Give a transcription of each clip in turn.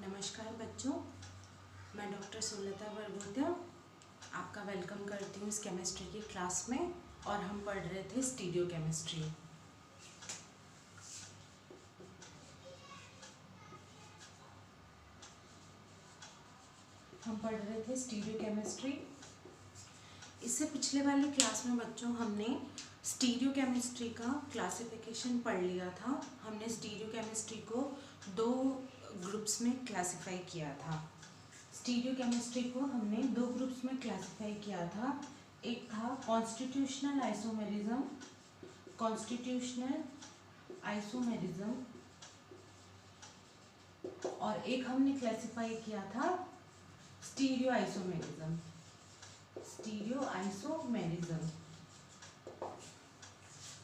नमस्कार बच्चों, मैं डॉक्टर सुलता बरगोत्या आपका वेलकम करती हूँ इस केमिस्ट्री की क्लास में। और हम पढ़ रहे थे स्टीरियो केमिस्ट्री। इससे पिछले वाली क्लास में बच्चों हमने स्टीरियो केमिस्ट्री का क्लासिफिकेशन पढ़ लिया था। हमने स्टीरियो केमिस्ट्री को दो ग्रुप्स में क्लासिफाई किया था। स्टीरियो केमिस्ट्री को हमने दो ग्रुप्स में क्लासिफाई किया था। एक था कॉन्स्टिट्यूशनल आइसोमेरिज्म और एक हमने क्लासिफाई किया था स्टीरियो आइसोमेरिज्म।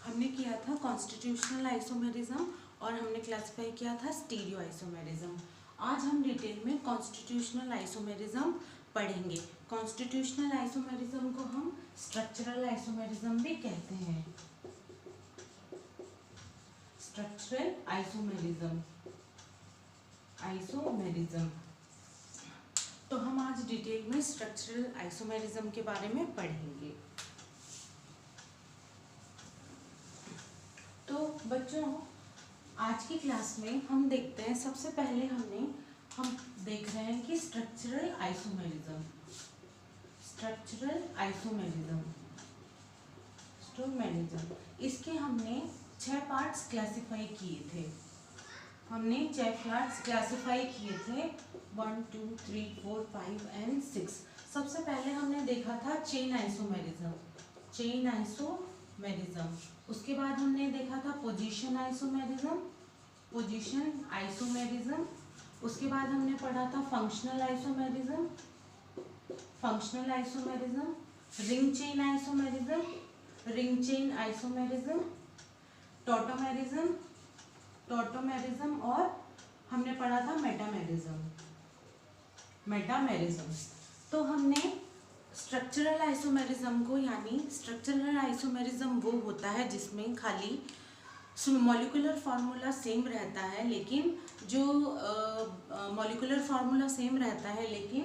हमने किया था कॉन्स्टिट्यूशनल आइसोमेरिज्म और हमने क्लासिफाई किया था स्टीरियो आइसोमेरिज्म। आज हम डिटेल में कॉन्स्टिट्यूशनल आइसोमेरिज्म पढ़ेंगे। कॉन्स्टिट्यूशनल आइसोमेरिज्म को हम स्ट्रक्चरल आइसोमेरिज्म भी कहते हैं। Structural isomerism. तो हम आज डिटेल में स्ट्रक्चरल आइसोमेरिज्म के बारे में पढ़ेंगे। तो बच्चों, आज की क्लास में हम देखते हैं, सबसे पहले हम देख रहे हैं कि स्ट्रक्चरल आइसोमेरिज्म। इसके हमने 6 पार्ट्स क्लासिफाई किए थे। 1 2 3 4 5 and 6। सबसे पहले हमने देखा था चेन आइसोमेरिज्म। उसके बाद हमने देखा था पोजीशन आइसोमेरिज्म। उसके बाद हमने पढ़ा था functional isomerism, ring chain isomerism, tautomerism और हमने पढ़ा था मेटामेरिज्म। तो हमने स्ट्रक्चरल आइसोमेरिज्म को, यानी स्ट्रक्चरल आइसोमेरिज्म वो होता है जिसमें खाली मॉलिक्यूलर फार्मूला सेम रहता है, लेकिन जो मॉलिक्यूलर फार्मूला सेम रहता है लेकिन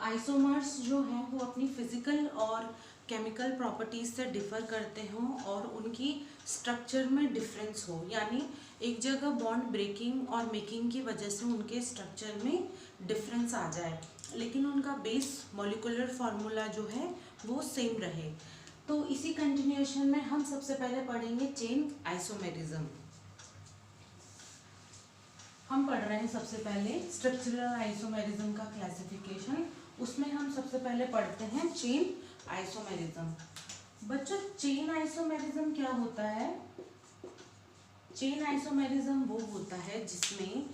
आइसोमर्स जो हैं वो अपनी फिजिकल और केमिकल प्रॉपर्टीज से डिफर करते हों और उनकी स्ट्रक्चर में डिफरेंस हो, यानी एक जगह बॉन्ड ब्रेकिंग और मेकिंग की वजह से उनके स्ट्रक्चर में डिफरेंस आ जाए, लेकिन उनका बेस मॉलिक्यूलर फार्मूला जो है वो सेम रहे। तो इसी कंटिन्यूएशन में हम सबसे पहले पढ़ेंगे चेन आइसोमेरिज्म। हम पढ़ रहे हैं सबसे पहले स्ट्रक्चरल आइसोमेरिज्म का क्लासिफिकेशन। उसमें हम सबसे पहले पढ़ते हैं चेन आइसोमेरिज्म। बच्चों, चेन आइसोमेरिज्म क्या होता है? चेन आइसोमेरिज्म वो होता है जिसमें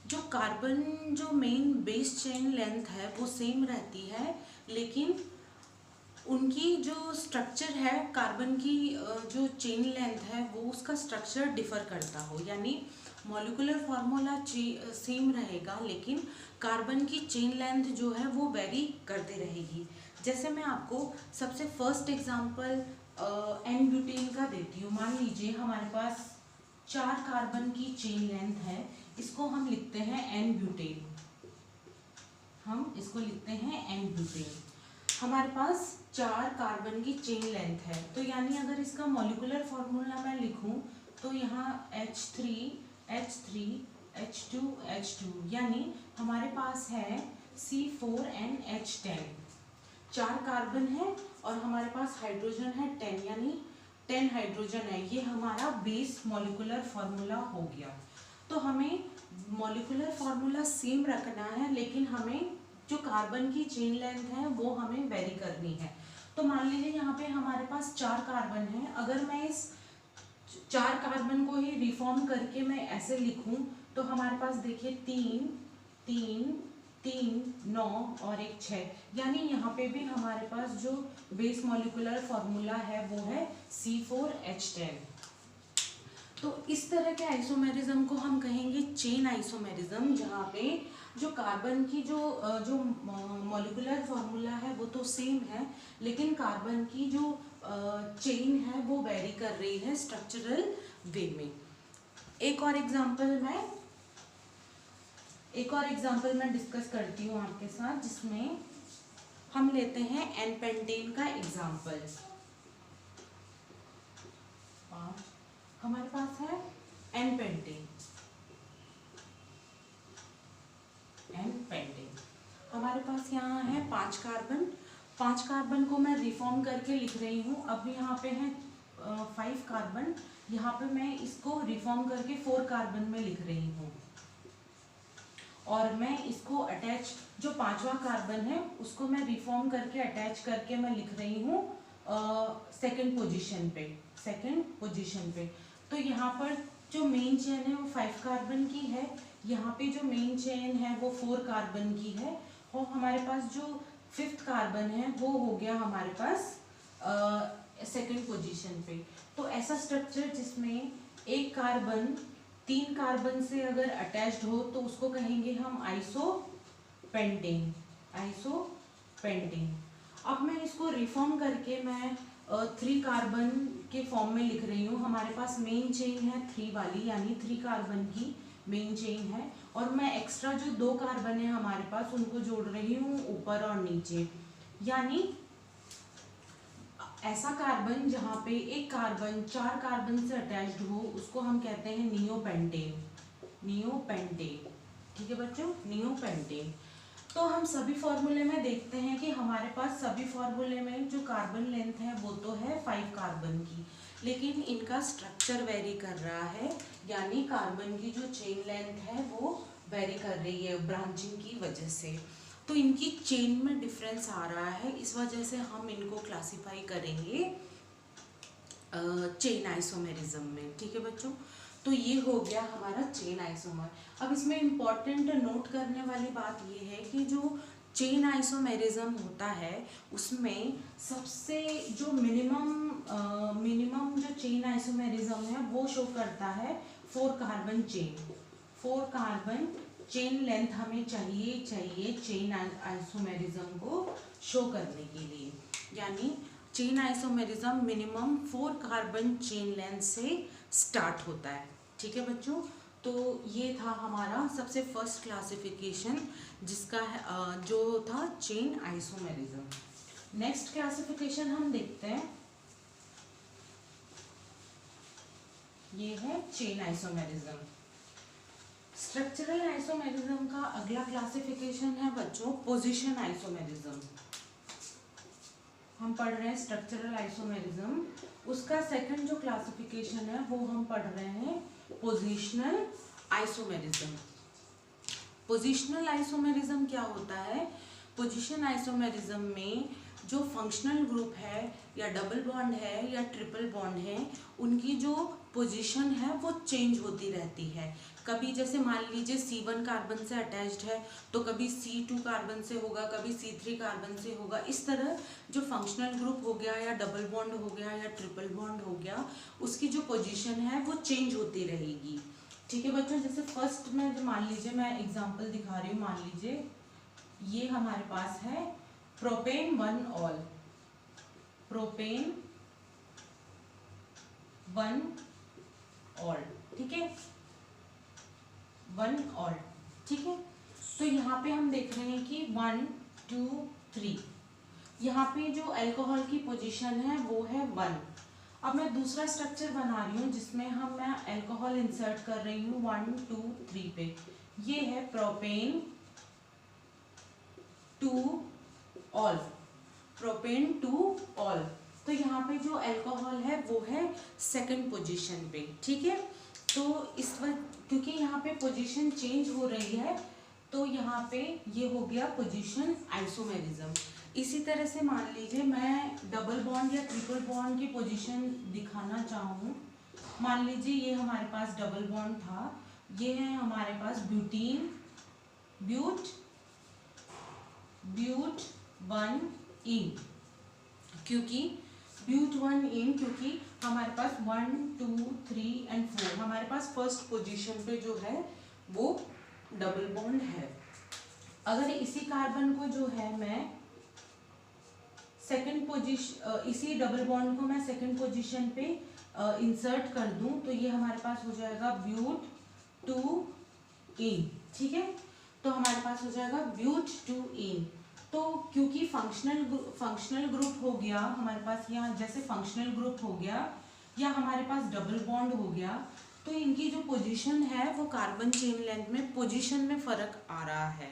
जो कार्बन जो मेन बेस चेन लेंथ है वो सेम रहती है, लेकिन उनकी जो स्ट्रक्चर है, कार्बन की जो चेन लेंथ है वो उसका स्ट्रक्चर डिफर करता हो, यानी मॉलिक्यूलर फार्मूला सेम रहेगा लेकिन कार्बन की चेन लेंथ जो है वो वेरी करते रहेगी। जैसे मैं आपको सबसे फर्स्ट एग्जांपल एन ब्यूटेन का देती हूँ। मान लीजिए हमारे पास 4 कार्बन की चेन लेंथ है, इसको हम लिखते हैं एन ब्यूटेन। हमारे पास 4 कार्बन की चेन लेंथ है, तो यानी अगर इसका मॉलिक्यूलर फार्मूला मैं लिखूं तो यहाँ H3 H2 यानी हमारे पास है C4NH10। 4 कार्बन है और हमारे पास हाइड्रोजन है 10, यानी 10 हाइड्रोजन है। ये हमारा बेस मॉलिक्यूलर फार्मूला हो गया। तो हमें मॉलिक्यूलर फार्मूला सेम रखना है, लेकिन हमें जो कार्बन की चेन लेंथ है वो हमें वेरी करनी है। तो मान लीजिए यहाँ पे हमारे पास 4 कार्बन है। अगर मैं इस 4 कार्बन को ही रिफॉर्म करके मैं ऐसे लिखूं तो हमारे पास देखिए 3 9 और 1 6, यानी यहाँ पे भी हमारे पास जो बेस मॉलिक्यूलर फार्मूला है वो है C4H10। तो इस तरह के आइसोमेरिज्म को हम कहेंगे चेन आइसोमेरिज्म, जहाँ पे जो कार्बन की जो मॉलिक्यूलर फार्मूला है वो तो सेम है, लेकिन कार्बन की जो चेन है वो वेरी कर रही है स्ट्रक्चरल वे में। एक और एग्जांपल मैं एक और एग्जांपल मैं डिस्कस करती हूँ आपके साथ, जिसमें हम लेते हैं एन पेंटेन का एग्जांपल। हमारे पास है एन पेंटेन। एन पेंटेन हमारे पास यहाँ है 5 कार्बन। 5 कार्बन को मैं रिफॉर्म करके लिख रही हूँ। अब यहाँ पे है 5 कार्बन, यहाँ पे मैं इसको रिफॉर्म करके 4 कार्बन में लिख रही हूँ, और मैं इसको अटैच, जो 5वां कार्बन है उसको मैं रिफॉर्म करके अटैच करके मैं लिख रही हूँ सेकंड पोजीशन पे। तो यहाँ पर जो मेन चेन है वो 5 कार्बन की है, यहाँ पे जो मेन चेन है वो 4 कार्बन की है, और हमारे पास जो 5th कार्बन है वो हो गया हमारे पास सेकंड पोजीशन पे। तो ऐसा स्ट्रक्चर जिसमें एक कार्बन 3 कार्बन से अगर अटैच्ड हो तो उसको कहेंगे हम आइसोपेंटेन। अब मैं इसको रिफॉर्म करके मैं 3 कार्बन के फॉर्म में लिख रही हूँ। हमारे पास मेन चेन है 3 वाली, यानी 3 कार्बन की मेन चेन है, और मैं एक्स्ट्रा जो 2 कार्बन है हमारे पास उनको जोड़ रही हूँ ऊपर और नीचे। यानी ऐसा कार्बन जहाँ पे एक कार्बन 4 कार्बन से अटैच्ड हो उसको हम कहते हैं नियोपेंटेन। ठीक है बच्चों, नियोपेंटेन। तो हम सभी फॉर्मूले में देखते हैं कि हमारे पास सभी फॉर्मूले में जो कार्बन लेंथ है वो तो है 5 कार्बन की, लेकिन इनका स्ट्रक्चर वेरी कर रहा है, यानी कार्बन की जो चेन लेंथ है वो वेरी कर रही है ब्रांचिंग की वजह से। तो इनकी चेन में डिफरेंस आ रहा है, इस वजह से हम इनको क्लासिफाई करेंगे चेन आइसोमेरिज्म में। ठीक है बच्चों, तो ये हो गया हमारा चेन आइसोमर। अब इसमें इम्पॉर्टेंट नोट करने वाली बात ये है कि जो चेन आइसोमेरिज्म होता है उसमें सबसे जो मिनिमम जो चेन आइसोमेरिज्म है वो शो करता है 4 कार्बन चेन लेंथ हमें चाहिए चेन आइसोमेरिज्म को शो करने के लिए। यानी chain isomerism minimum 4 carbon chain length से स्टार्ट होता है। ठीक है बच्चों, तो ये था हमारा सबसे फर्स्ट क्लासिफिकेशन, जिसका जो था चेन आइसोमेरिज्म। नेक्स्ट क्लासिफिकेशन हम देखते हैं, ये है चेन आइसोमेरिज्म। स्ट्रक्चरल आइसोमेरिज्म का अगला क्लासिफिकेशन है बच्चों पोजीशन आइसोमेरिज्म। हम पढ़ रहे हैं स्ट्रक्चरल आइसोमेरिज्म, उसका सेकंड जो क्लासिफिकेशन है वो हम पढ़ रहे हैं पोजीशनल आइसोमेरिज्म। पोजीशनल आइसोमेरिज्म क्या होता है? पोजीशन आइसोमेरिज्म में जो फंक्शनल ग्रुप है या डबल बॉन्ड है या ट्रिपल बॉन्ड है, उनकी जो पोजीशन है वो चेंज होती रहती है। कभी जैसे मान लीजिए C1 कार्बन से अटैच्ड है तो कभी C2 कार्बन से होगा, कभी C3 कार्बन से होगा। इस तरह जो फंक्शनल ग्रुप हो गया या डबल बॉन्ड हो गया या ट्रिपल बॉन्ड हो गया, उसकी जो पोजीशन है वो चेंज होती रहेगी। ठीक है बच्चों, जैसे फर्स्ट में जो मान लीजिए मैं एग्जांपल दिखा रही हूँ, मान लीजिए ये हमारे पास है प्रोपेन 1 ऑल, प्रोपेन 1 ऑल, ठीक है, 1 ऑल, ठीक है। तो यहाँ पे हम देख रहे हैं कि 1 2 3, यहाँ पे जो अल्कोहल की पोजीशन है वो है 1। अब मैं दूसरा स्ट्रक्चर बना रही हूँ जिसमें मैं अल्कोहल इंसर्ट कर रही हूँ 1 2 3 पे। ये है प्रोपेन 2 ऑल, प्रोपेन 2 ऑल। तो यहाँ पे जो अल्कोहल है वो है सेकंड पोजीशन पे। ठीक है, तो इस वक्त क्योंकि यहाँ पे पोजीशन चेंज हो रही है तो यहाँ पे ये हो गया पोजीशन आइसोमेरिज्म। इसी तरह से मान लीजिए मैं डबल बॉन्ड या ट्रिपल बॉन्ड की पोजीशन दिखाना चाहूँ। मान लीजिए ये हमारे पास डबल बॉन्ड था, ये है हमारे पास ब्यूटीन, ब्यूट 1 इन, क्योंकि ब्यूट 1 इन, क्योंकि हमारे पास 1 2 3 एंड 4 हमारे पास फर्स्ट पोजीशन पे जो है वो डबल बॉन्ड है। अगर इसी कार्बन को जो है मैं सेकंड पोजीशन, इसी डबल बॉन्ड को मैं सेकंड पोजीशन पे इंसर्ट कर दूं तो ये हमारे पास हो जाएगा ब्यूट 2 इन। ठीक है, तो हमारे पास हो जाएगा ब्यूट-टू-ईन। तो क्योंकि फंक्शनल ग्रुप हो गया हमारे पास, यहाँ जैसे फंक्शनल ग्रुप हो गया या हमारे पास डबल बॉन्ड हो गया, तो इनकी जो पोजीशन है वो कार्बन चेन लेंथ में पोजीशन में फ़र्क आ रहा है।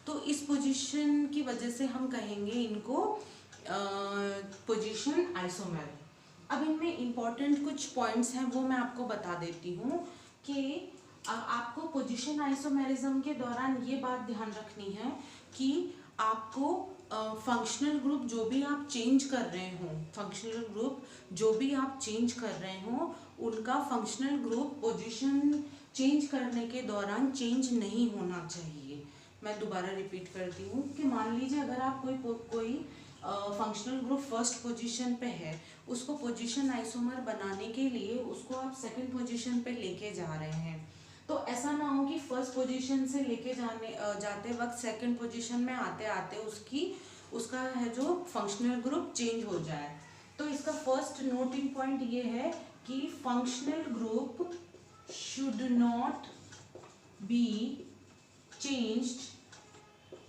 तो इस पोजीशन की वजह से हम कहेंगे इनको पोजीशन आइसोमेर। अब इनमें इम्पॉर्टेंट कुछ पॉइंट्स हैं वो मैं आपको बता देती हूँ कि आपको पोजीशन आइसोमेरिज्म के दौरान ये बात ध्यान रखनी है कि आपको फंक्शनल ग्रुप जो भी आप चेंज कर रहे हो, फंक्शनल ग्रुप जो भी आप चेंज कर रहे हो, उनका फंक्शनल ग्रुप पोजीशन चेंज करने के दौरान चेंज नहीं होना चाहिए। मैं दोबारा रिपीट करती हूँ कि मान लीजिए अगर आप कोई फंक्शनल ग्रुप फर्स्ट पोजीशन पे है, उसको पोजीशन आइसोमर बनाने के लिए उसको आप सेकंड पोजीशन पे लेके जा रहे हैं, तो ऐसा ना हो कि फर्स्ट पोजीशन से लेके जाते वक्त सेकंड पोजीशन में आते आते उसका है जो फंक्शनल ग्रुप चेंज हो जाए। तो इसका फर्स्ट नोटिंग पॉइंट ये है कि functional group should not be changed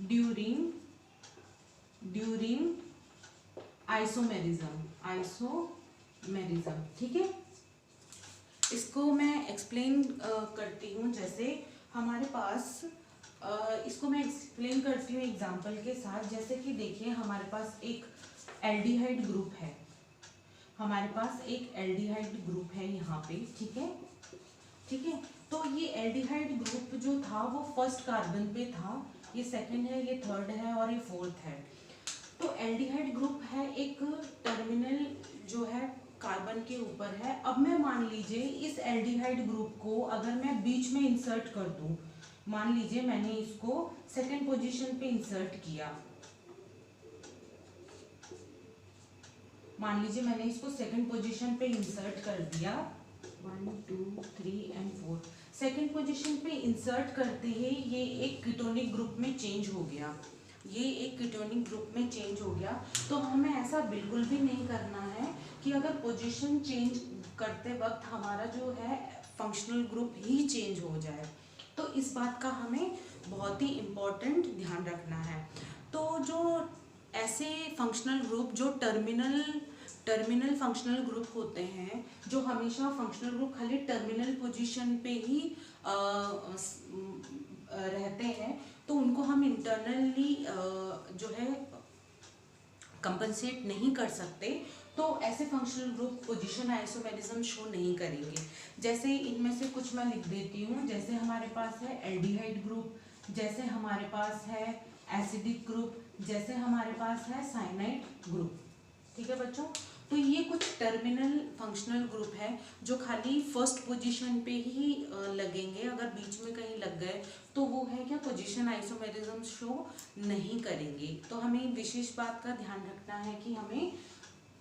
during isomerism. ठीक है, इसको मैं एक्सप्लेन करती हूँ। जैसे हमारे पास इसको मैं एक्सप्लेन करती हूँ एग्जांपल के साथ। जैसे कि देखिए हमारे पास एक एल्डिहाइड ग्रुप है, हमारे पास एक एल्डिहाइड ग्रुप है यहाँ पे। ठीक है, तो ये एल्डिहाइड ग्रुप जो था वो फर्स्ट कार्बन पे था, ये सेकंड है, ये थर्ड है और ये फोर्थ है। तो एल्डिहाइड ग्रुप है, एक टर्मिनल जो है कार्बन के ऊपर है। अब मैं मान लीजिए इस एल्डिहाइड ग्रुप को अगर मैं बीच में इंसर्ट कर दूं, मान लीजिए मैंने इसको सेकंड पोजीशन पे इंसर्ट किया, मान लीजिए मैंने इसको सेकंड पोजीशन पे इंसर्ट कर दिया, 1 2 3 एंड 4, सेकंड पोजीशन पे इंसर्ट करते ही ये एक कीटोनिक ग्रुप में चेंज हो गया, तो हमें ऐसा बिल्कुल भी नहीं करना है कि अगर पोजीशन चेंज करते वक्त हमारा जो है फंक्शनल ग्रुप ही चेंज हो जाए। तो इस बात का हमें बहुत ही इम्पोर्टेंट ध्यान रखना है। तो जो ऐसे फंक्शनल ग्रुप जो टर्मिनल फंक्शनल ग्रुप होते हैं, जो हमेशा फंक्शनल ग्रुप खाली टर्मिनल पोजीशन पे ही रहते हैं, तो उनको हम इंटरनली जो है कंपनसेट नहीं कर सकते। तो ऐसे functional group position isomerism show नहीं करेंगे। जैसे इनमें से कुछ मैं लिख देती हूँ। जैसे हमारे पास है एल्डिहाइड ग्रुप, जैसे हमारे पास है एसिडिक ग्रुप, जैसे हमारे पास है साइनाइड ग्रुप। ठीक है बच्चों, तो ये कुछ टर्मिनल फंक्शनल ग्रुप है जो खाली फर्स्ट पोजीशन पे ही लगेंगे। अगर बीच में कहीं लग गए तो वो है क्या, पोजीशन आइसोमेरिज्म शो नहीं करेंगे। तो हमें विशेष बात का ध्यान रखना है कि हमें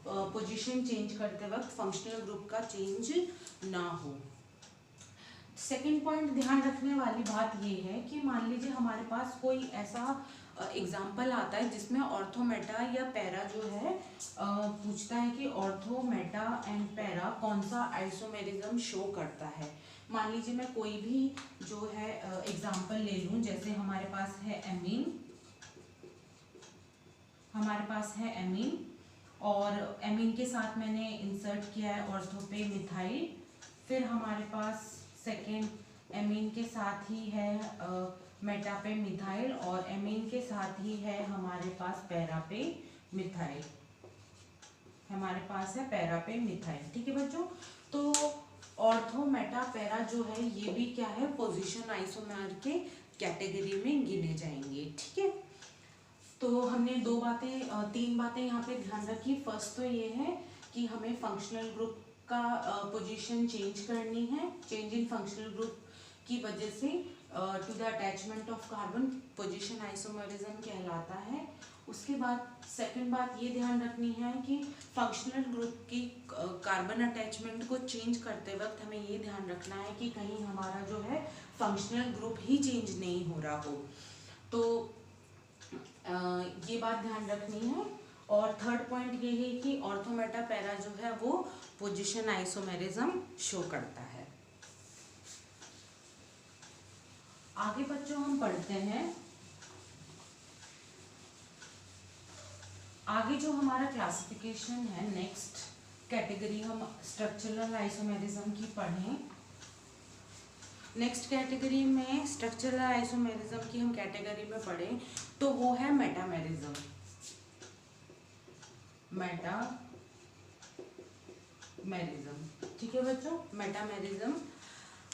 पोजीशन चेंज करते वक्त फंक्शनल ग्रुप का चेंज ना हो। सेकंड पॉइंट ध्यान रखने वाली बात ये है कि मान लीजिए हमारे पास कोई ऐसा एग्जाम्पल आता है जिसमें ऑर्थो मेटा या पैरा जो है पूछता है कि ऑर्थो मेटा एंड पैरा कौन सा आइसोमेरिज्म शो करता है। मान लीजिए मैं कोई भी जो है एग्जाम्पल ले लूँ। जैसे हमारे पास है एमीन, और एमीन के साथ मैंने इंसर्ट किया है ऑर्थो पे मिथाइल। फिर हमारे पास सेकेंड एमीन के साथ ही है मेटा पे मिथाइल, और एमीन के साथ ही है हमारे पास पैरा पे मिथाइल, ठीक है बच्चों। तो ऑर्थो मेटा पैरा जो है ये भी क्या है, पोजीशन आइसोमर के कैटेगरी में गिने जाएंगे। ठीक है, तो हमने तीन बातें यहाँ पे ध्यान रखी। फर्स्ट तो ये है कि हमें फंक्शनल ग्रुप का पोजीशन चेंज करनी है। चेंज इन फंक्शनल ग्रुप की वजह से to the attachment of carbon position isomerism कहलाता है। उसके बाद सेकंड बात ये ध्यान रखनी है कि फंक्शनल ग्रुप की कार्बन अटैचमेंट को चेंज करते वक्त हमें ये ध्यान रखना है कि कहीं हमारा जो है फंक्शनल ग्रुप ही चेंज नहीं हो रहा हो। तो ये बात ध्यान रखनी है। और थर्ड पॉइंट ये है कि ऑर्थो मेटा पैरा जो है वो पोजीशन आइसोमेरिज्म शो करता है। आगे बच्चों हम पढ़ते हैं, आगे जो हमारा क्लासिफिकेशन है, नेक्स्ट कैटेगरी हम स्ट्रक्चरल आइसोमेरिज्म की पढ़ें। नेक्स्ट कैटेगरी में स्ट्रक्चरल आइसोमेरिज्म की हम कैटेगरी में पढ़ें तो वो है मेटामेरिज्म। मेटामेरिज्म, ठीक है बच्चों, मेटामेरिज्म।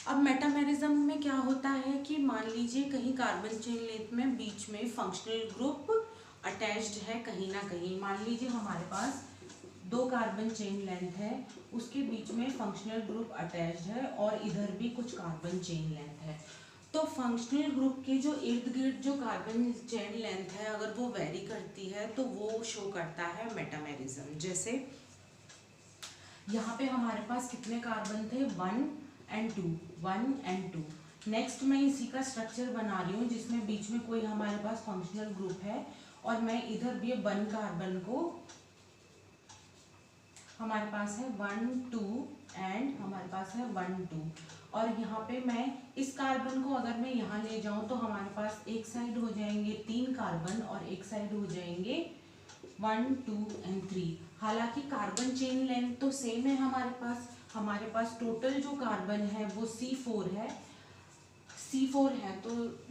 अब मेटामेरिज्म में क्या होता है कि मान लीजिए कहीं कार्बन चेन लेंथ में बीच में फंक्शनल ग्रुप अटैच्ड है कहीं ना कहीं। मान लीजिए हमारे पास 2 कार्बन चेन लेंथ है, उसके बीच में फंक्शनल ग्रुप अटैच्ड है और इधर भी कुछ कार्बन चेन लेंथ है। तो फंक्शनल ग्रुप के जो इर्द गिर्द जो कार्बन चेन लेंथ है अगर वो वेरी करती है तो वो शो करता है मेटामेरिज्म। जैसे यहाँ पे हमारे पास कितने कार्बन थे, 1 and 2, 1 and 2। नेक्स्ट मैं इसी का स्ट्रक्चर बना रही हूँ जिसमें बीच में कोई हमारे पास फंक्शनल ग्रुप है और मैं इधर भी 1 कार्बन को, हमारे पास है 1 2 एंड हमारे पास है 1 2, और यहाँ पे मैं इस कार्बन को अगर मैं यहाँ ले जाऊँ तो हमारे पास एक साइड हो जाएंगे 3 कार्बन और एक साइड हो जाएंगे 1 2 and 3। हालांकि कार्बन चेन लेंथ तो सेम है हमारे पास टोटल जो कार्बन है वो C4 है, तो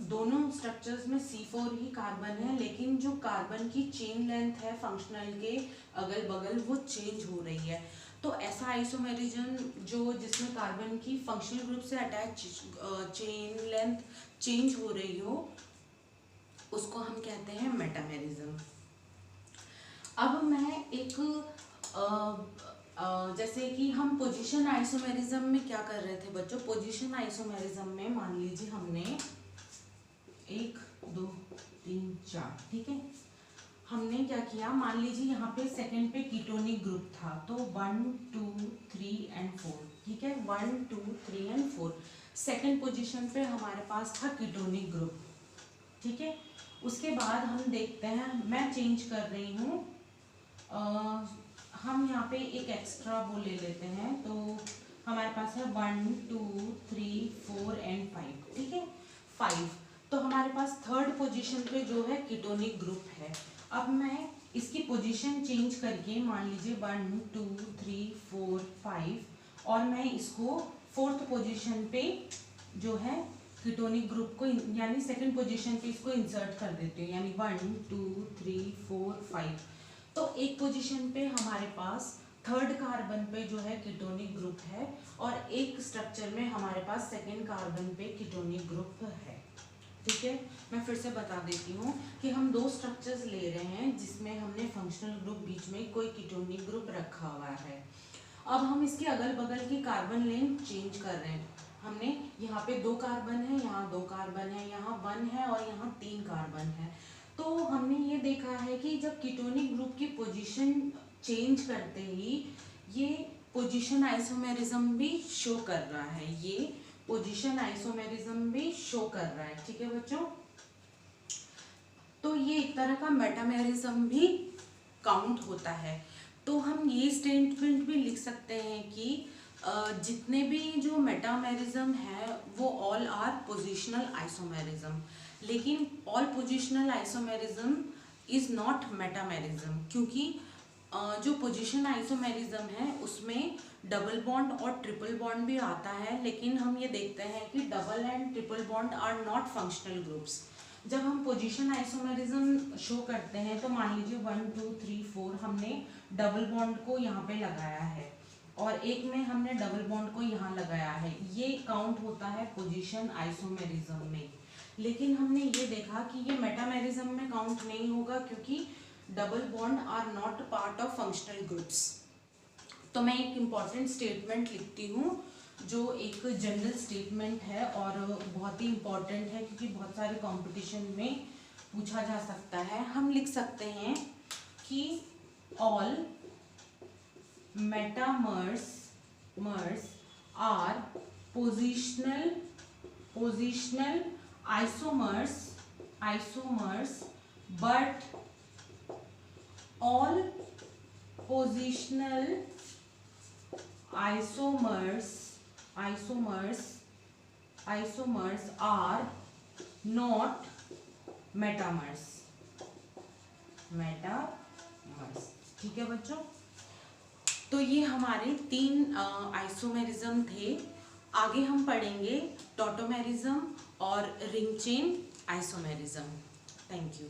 दोनों स्ट्रक्चर्स में C4 ही कार्बन है, लेकिन जो कार्बन की चेन लेंथ है फंक्शनल के अगल बगल वो चेंज हो रही है। तो ऐसा आइसोमेरिज्म जो जिसमें कार्बन की फंक्शनल ग्रुप से अटैच चेन लेंथ चेंज हो रही हो उसको हम कहते हैं मेटामेरिज्म। अब मैं एक जैसे कि हम पोजीशन आइसोमेरिज्म में क्या कर रहे थे बच्चों, पोजीशन आइसोमेरिज्म में मान लीजिए हमने 1 2 3 4, ठीक है, हमने क्या किया, मान लीजिए यहाँ पे सेकंड पे कीटोनिक ग्रुप था तो 1 2 3 and 4, ठीक है, 1 2 3 and 4 सेकंड पोजीशन पे हमारे पास था कीटोनिक ग्रुप, ठीक है। उसके बाद हम देखते हैं, मैं चेंज कर रही हूँ, हम यहाँ पे एक एक्स्ट्रा वो ले लेते हैं तो हमारे पास है 1 2 3 4 and 5, ठीक है, 5। तो हमारे पास थर्ड पोजीशन पे जो है कीटोनिक ग्रुप है। अब मैं इसकी पोजीशन चेंज करके मान लीजिए 1 2 3 4 5 और मैं इसको फोर्थ पोजीशन पे जो है कीटोनिक ग्रुप को यानी सेकंड पोजीशन पे इसको इंसर्ट कर देती हूँ, यानी 1 2 3 4 5। तो एक पोजीशन पे हमारे पास थर्ड कार्बन पे जो है कीटोनिक ग्रुप है और एक स्ट्रक्चर में हमारे पास सेकंड कार्बन पे कीटोनिक ग्रुप है, ठीक है। मैं फिर से बता देती हूँ कि हम 2 स्ट्रक्चर्स ले रहे हैं जिसमें हमने फंक्शनल ग्रुप बीच में कोई कीटोनिक ग्रुप रखा हुआ है। अब हम इसके अगल बगल की कार्बन लेंथ चेंज कर रहे हैं। हमने यहाँ पे 2 कार्बन है, यहाँ 2 कार्बन है, यहाँ 1 है और यहाँ 3 कार्बन है। तो हमने ये देखा है कि जब कीटोनिक ग्रुप की पोजीशन चेंज करते ही ये पोजीशन आइसोमेरिज्म भी शो कर रहा है, ये पोजीशन आइसोमेरिज्म भी शो कर रहा है, ठीक है बच्चों। तो ये एक तरह का मेटामेरिज्म भी काउंट होता है। तो हम ये स्टेटमेंट भी लिख सकते हैं कि जितने भी जो मेटामेरिज्म है वो ऑल आर पोजीशनल आइसोमेरिज्म, लेकिन all positional isomerism is not metamerism, क्योंकि जो पोजीशन आइसोमेरिज्म है उसमें डबल बॉन्ड और ट्रिपल बॉन्ड भी आता है, लेकिन हम ये देखते हैं कि double and triple bond are not functional groups. जब हम पोजीशन आइसोमेरिज्म शो करते हैं तो मान लीजिए 1 2 3 4 हमने डबल बॉन्ड को यहाँ पे लगाया है और एक में हमने डबल बॉन्ड को यहाँ लगाया है, ये काउंट होता है पोजीशन आइसोमेरिज्म में। लेकिन हमने ये देखा कि ये मेटामेरिज्म में काउंट नहीं होगा क्योंकि double bond are not part of functional groups. तो मैं एक इम्पॉर्टेंट स्टेटमेंट लिखती हूँ जो एक जनरल स्टेटमेंट है और बहुत ही इम्पॉर्टेंट है क्योंकि बहुत सारे कंपटीशन में पूछा जा सकता है। हम लिख सकते हैं कि all metamers are positional isomers but all positional isomers are not metamers. ठीक है बच्चों, तो ये हमारे 3 आइसोमेरिज्म थे। आगे हम पढ़ेंगे टॉटोमेरिज्म और ring chain isomerism. Thank you.